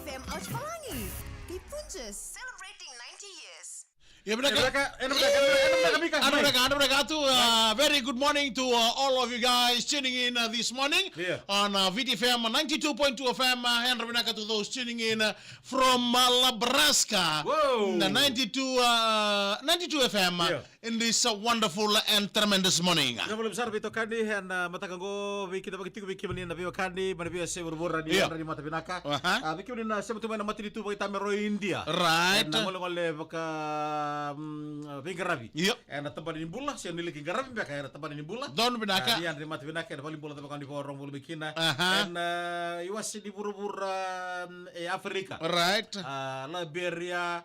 FM Ouch Pelangi. Pipunjes celebrating 90 years. Ya mereka very good morning to all of you guys tuning in this morning on VTFM 92.2 FM. And mereka to those tuning in from Nebraska, 92 FM in this wonderful and tremendous morning. Nama besar bito kandi and matakango wiki dapat wiki menina bio kandi mana bio sebur-bur di mata binaka. Wiki menina sebetulnya mati itu bagi tamero India. Right. Ngole baka Vingarabi. And tempat ini bulah saya nilai Vingarabi baka tempat ini bulah. Don binaka. Dia di mata binaka ada paling bulah tempat di borong bulu bikina. And iwas di buru-buru Afrika. Right. Liberia.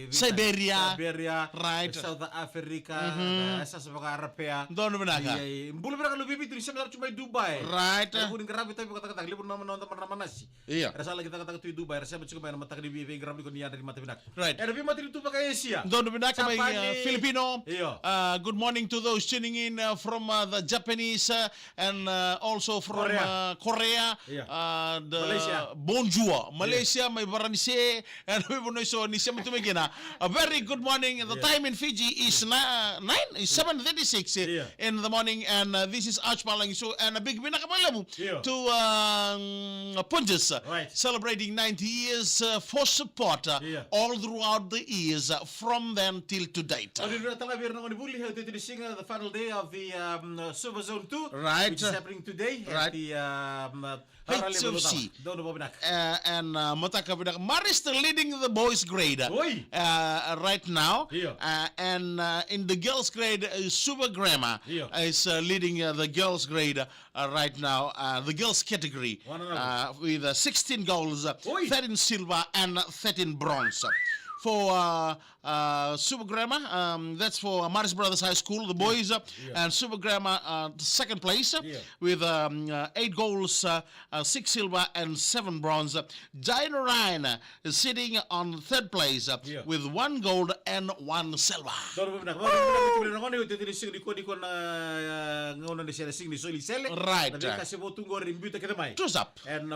Siberia, right, South Africa, sebagai Arabia. Don benaga. Boleh berangkat lebih itu sebenarnya cuma Dubai. Right. Kemudian kerap itu kata-kata libur nama nasi. Iya. Rasa lagi kata-kata itu Dubai. Rasa cukup main mata di BB kerap di dunia dari mata benak. Right. Ada mata itu pakai Asia. Don benaga may Filipino. Iya. Good morning to those tuning in from the Japanese and also from Korea. The Malaysia. Bonjour. Malaysia may baranise. And we want to show a very good morning. The time in Fiji is 7:36 in the morning, and this is Ouch Pelangi Show, and a big binakapalamu to Punjas, celebrating 90 years for support all throughout the years from then till to date. The final day of the Super Zone 2, right, which is happening today at the HFC. And Mataka Maris leading the boys grade right now, and in the girls grade Super Grammar is leading the girls grade right now, the girls category with 16 goals, 13 silver and 13 bronze. For Super Grammar, that's for Maris Brothers High School, the boys, and Super Grammar second place with 8 goals, 6 silver and 7 bronze. Giant Ryan is sitting on third place with 1 gold and 1 silver. Right. Choose up. And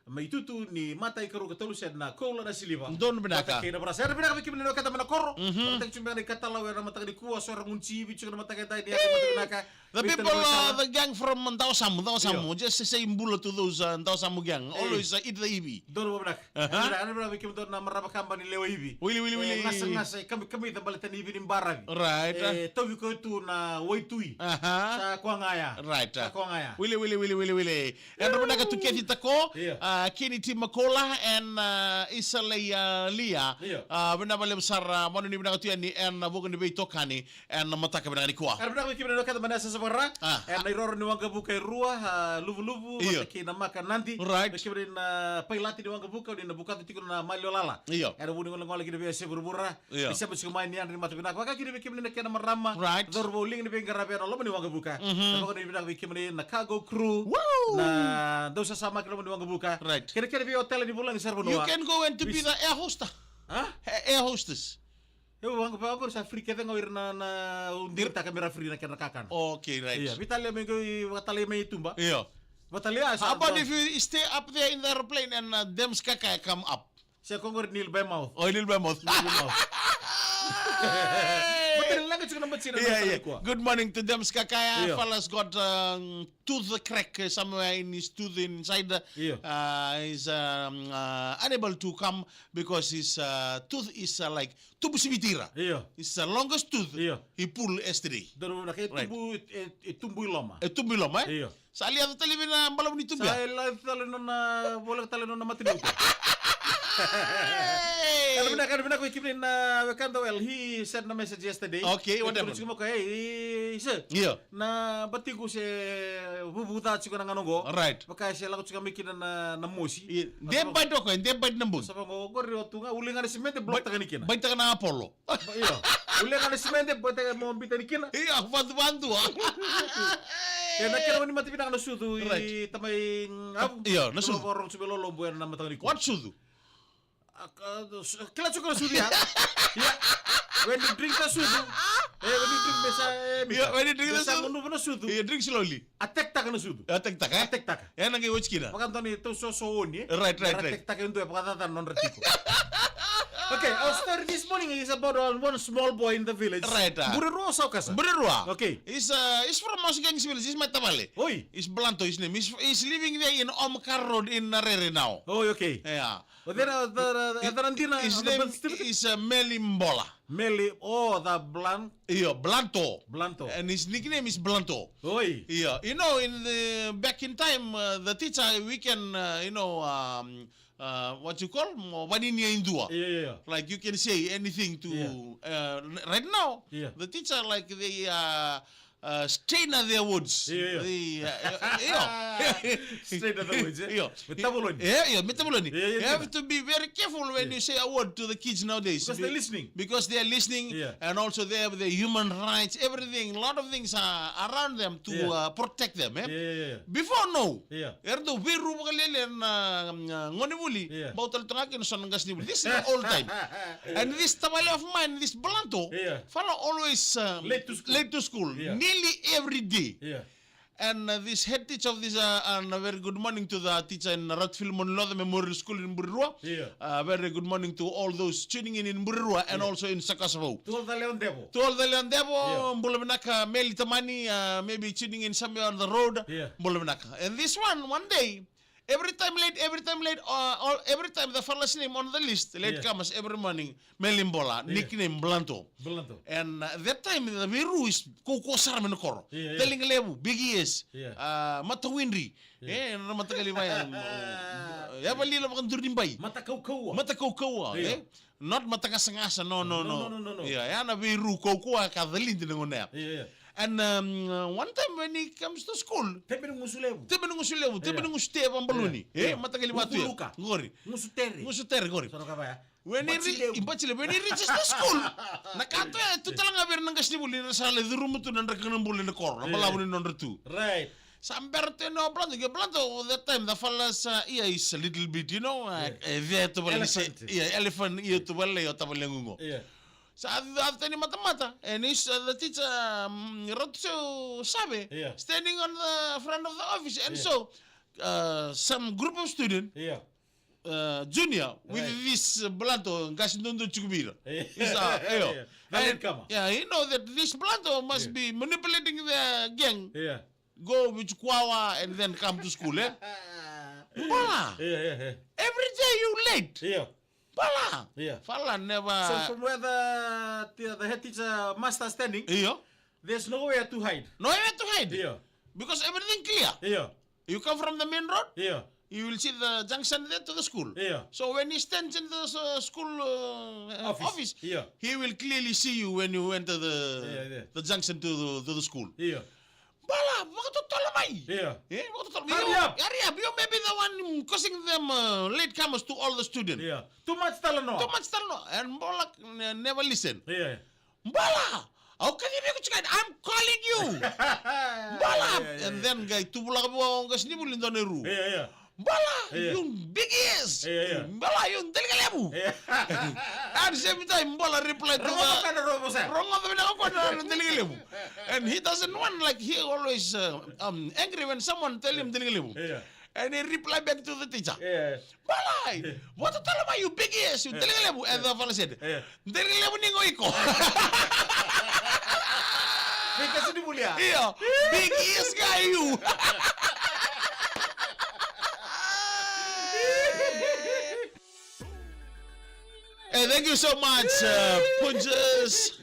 maitutu ni mata ikaru katalusan na kola na siliva. Don benaka. Mata kena berasa. Benaka bagi menino kata menakoro. Mata cuma ni kata lawa na mata dikuas seorang kunci bicu na mata kata dia mata benaka. The people, the gang from Ntausamu, just say imbula to those Ntausamu gang. Always eat the ibi. Don benaka. Ana bagi menino na maraba kamba ni lewa ibi. Willy. Ngasang kami tambalitan ibi ni barabi. Right. Tahu ko itu na waitui. Sa kuangaya. Right. Sa kuangaya. Willy. And benaka tu keti tako. Kini tim Makola and Isalay Lia benabale besar manu ni benang tu ni and bukan di Tokani and mataka benang ni kuah. Karena kita benang kata mana seseorang and nairor ni wangga buka ruah luvu mataki nama kan nanti. Right. Kita benang pailati di wangga buka di nabuka tu tikun na malio lala. Ada bunyi ngolong lagi di biasa berbura. Bisa bersih main ni andri matu benang. Maka kita benang kena merama. Right. Dor bowling di benang rapian Allah di wangga buka. Maka di benang kita Cargo Crew. Na dosa sama kita di wangga buka. Right. Kira-kira di hotel di bulan di You can go and to be the air hostess. Air hostess. Eu vou agora sa free kita ngawir na undir ta kamera free na kakan. Okay, right. Iya, Vitalia me go Vitalia me tumba. Iya. Vitalia How about if you stay up there in the airplane and them skaka come up? Saya kongor nil by mouth. Oh, nil by mouth. Good morning to them skakaya. Fellas got tooth crack somewhere in his tooth inside. He's unable to come because his tooth is like tubuh sibitira. It's the longest tooth. He pulled yesterday. Tumbuh lama. Tumbuh lama. Sa lihat tali na balam ni tumbuh. Sa lihat tali na bola tali na mati dito. Kan benar ko ikipin na Wakanda well he sent a message yesterday. Okay, whatever. Cuma kayak na bati ko si bubuta ciko na nganogo. Right. Maka siya lang ko cika mikin na mosi. Dem bait ko, dem bait nambun. Sabi ko gori otu nga ulingan na simente blok ta kanikin. Bait ka na Apollo. Ulingan na simente bait ka mo bita nikin. Iya, bantu. Ya nakira ni mati pinang nasudu tamay Iya, nasudu. Borong subelolo buwan na matang nikin. What sudu? Kila suka sudu ya. When you drink the sudu, when you drink besa Yeah, when you drink the besa soup. munu munu sudu. Yeah, drink slowly. Atek tak na sudu. Atek tak, eh? Atek tak. Yeah, nangi watch kina. Pakantoni to so oni. Right. Atek tak into pakatatan non retiko. Okay, our story this morning is about one small boy in the village. Right. Burero sao kasa. Berua. Okay. He's from Mosgangs village. He's my tamale. Oi. He's Blanto, his name. He's living there in Omkar Road in Narere now. Oh, okay. Yeah. There are His name is Melimbola. Meli. Oh, the Yeah, Blanto. Blanto. And his nickname is Blanto. Oi. Yeah, you know, back in time, the teacher we can, what you call Waninia Indua. Yeah. Like you can say anything to. Right now, Yeah. the teacher like they strain at their words. Yeah. Straight at the woods. Yeah. Metabuloni. Yeah, metabuloni. Yeah, You have to be very careful when you say a word to the kids nowadays. Because they're listening. Because they are listening, Yeah. and also they have the human rights, everything, a lot of things are around them to protect them. Eh? Yeah. Before, no. Yeah. Erdo, biru magalele ngonibuli, Yeah. bautal tungakin sonangas nibuli. This is the old time. And this tamale of mine, this Blanto, Yeah. follow always Late to school. Yeah. nearly every day. Yeah. And this head teacher of this, and a very good morning to the teacher in Ratfield Monlo, the Memorial School in Burua. Yeah. Very good morning to all those tuning in Burua and also in Sakasavo. To all the Leon Devo. To all the Leandebo, Mbulamanaka, Meli Tamani, maybe tuning in somewhere on the road, Yeah. Mbulamanaka. And this one day, every time late, every time the fella's name on the list, late comes every morning, Melimbola, nickname Blanto. Blanto. And that time, the Viru is Koko Sarmanokoro, Yeah. telling Lebu, Big Ears, Yeah. Matawindri, Matakalivay, Yabalila Vandurdimbai, Matakau. eh? Not Matakasangasa, no. No. Yeah, Yana Viru Koko, Kathalin, Yeah. and one time when he comes to school, Temen musulebu. Tebenung step on baluni. Matagali Matu. Mukuruka. Gori. Musuteri. Gori. Sono kabaya. When he reaches the school, Nakato, Tutalanga Nangasni will in a salad, the room to Nandakanambul in the corner, Malawin number 2. Right. Some Berteno Blanto, that time the fella's ear is a little bit, there to elephant ear to Valley or Tavalengo. Yeah. So after the matamata, and the teacher Rotso Sabe standing on the front of the office, and so some group of students, junior, with this Blanto, Gasinondo Chukubira. You know that this Blanto must be manipulating the gang, go with Kwawa, and then come to school. Bala. Every day you late. Bala. Fala never. So from where the head teacher master standing, there's nowhere to hide. Nowhere to hide. Because everything clear. You come from the main road. You will see the junction there to the school. So when he stands in the school office, he will clearly see you when you enter the junction to the school. Bala, hurry up. You may be the one causing them late comers to all the students. Too much talano. And Bala never listen. Bala, how can you make it? I'm calling you. Bala. And then guy tubula ngasnibul in the neru. Bala, you big ears. Bala, you delegalebu. At the same time, Bala replied to the and he doesn't want, like, he always angry when someone tell him delegalebu. And he replied back to the teacher. Bala, what to tell about you big ears, you delegalebu. And the fellow said, delegalebu ningo iko. Big ears guy you. Hey, thank you so much, Punjas,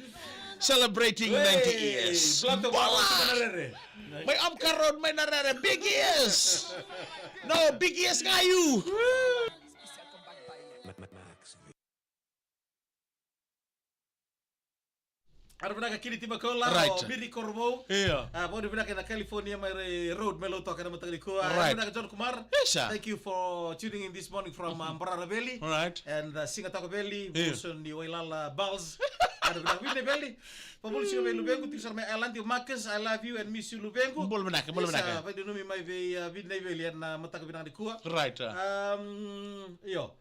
celebrating 90 years. My Omkar Road, my Narare, big years. No, big years nga you. Ada pernah kini tiba kola, biri kormo. Baru pernah ke California, my road melo to kana mataliko. Ada pernah John Kumar. Thank you for tuning in this morning from Ambarara Valley. And Singataka Valley, Wilson di Wailala Balls. Ada pernah Vidne Valley. Pamulsi kami Lubengu, tisar may Alanti Marcus, I love you and miss you Lubengu. Boleh menak. Pai dunu mi mai Vidne Valley and mataka binang di kuah. Right. Yo.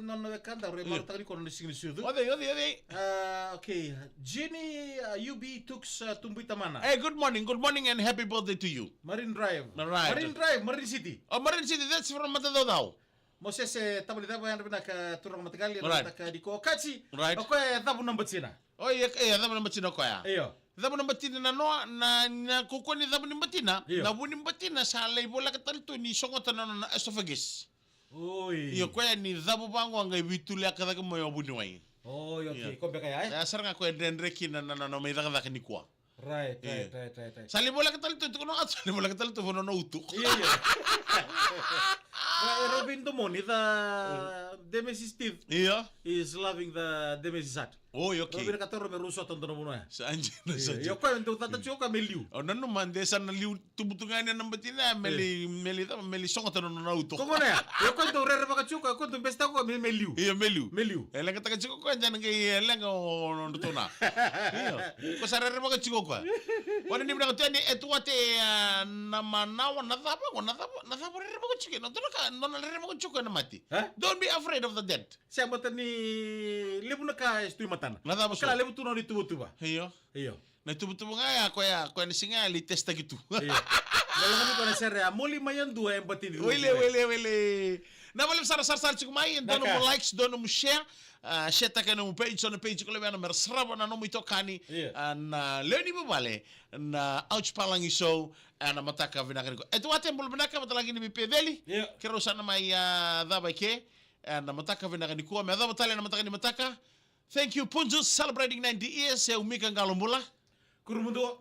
non kanda mar tagni kono ni singni sudu. Ode. Okay, Jenny UB Tux Tumbuita Mana. Hey, good morning and happy birthday to you. Marine Drive. Right. Marine Drive, Marine City. Oh, Marine City, that's from Matadao. Moses tabali dabo yan ka turang matagali Right. ka diko kachi. Right. Ako dabo number tsina. Oh, dabu na machina ko ya. Iyo. Dabu na matina na kuko ni dabu ni matina. Iyo. Dabu ni matina sa bola katalito ni songotan na esophagus. Oi. Iyo ko ni dabu bango ang ibituli akada ko moyo bunuai. Oh, okay. Ko beka ya. Ya sarang ko dendreki na may daga ni kwa. Right. Sali bola katalito ko no at sali bola katalito no utuk. Iya. Robin Domoni, the Demesis Steve Iya. is loving the Demesis hat. Oh, okay. Robin katoro meruso tontono muno ya. Sa anjina sa. Yo ko ento tata choka meliu. Oh, nanu mande sa naliu tubutungan na batina meli songotan no utuk. Como na? Yo ko ento rere baka choka ko ento besta ko meliu. Iya meliu. Meliu. Kata kecil kok jangan kayak eleng on tuna. Iya. Kau sadar apa kecil kok? Wana ni bilang tu ni itu ate nama nawa nazapa rere apa kecil? Nonton kan nonton rere apa kecil kan mati. Don't be afraid of the dead. Siapa tani lebu naka istui matan. Nazapa so. Kala lebu tuno di tuba. Iya. Iyo. Na tubu nga ko ni singa li testa gitu. Iya. Lalu kami kau nasere moli mayan dua yang batin. Wele. Na wala sar chiku mai dono mo likes dono mo share. Share ta kana mo page on page ko lebe na mersraba na no mo itokani na leni mo vale na ouch palangi show na mataka vinaka ko. Eto ate mbul vinaka matalagi ni bipeveli. Kero sana mai daba ke na mataka vinaka ni ko me daba tale na mataka ni mataka. Thank you Punjus celebrating 90 years. Umika ngalombula. Kurumundo.